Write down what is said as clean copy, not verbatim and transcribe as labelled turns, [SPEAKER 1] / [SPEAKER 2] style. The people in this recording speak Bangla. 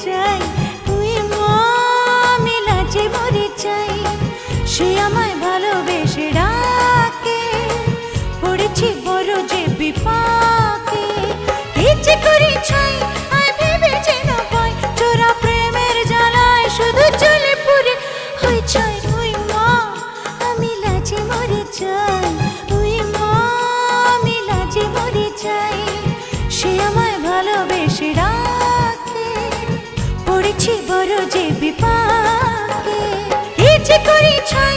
[SPEAKER 1] চাই, তুই মা আমি লাজে মরে চাই। সে আমায় ভালোবেসে ডাকে, পড়েছি বড় যে বিপাকে। কি যে করি ছাই আয় ভেবে যেন পাই, চোরা প্রেমের জ্বালায় শুধু চলে পুরে হই চাই। তুই মা আমি লাজে মরে চাই, তুই মা আমি লাজে মরে চাই। সে আমায় ভালোবেসে ডাকে, পড়েছি বড় যে বিপাকে। কি যে করি ছাই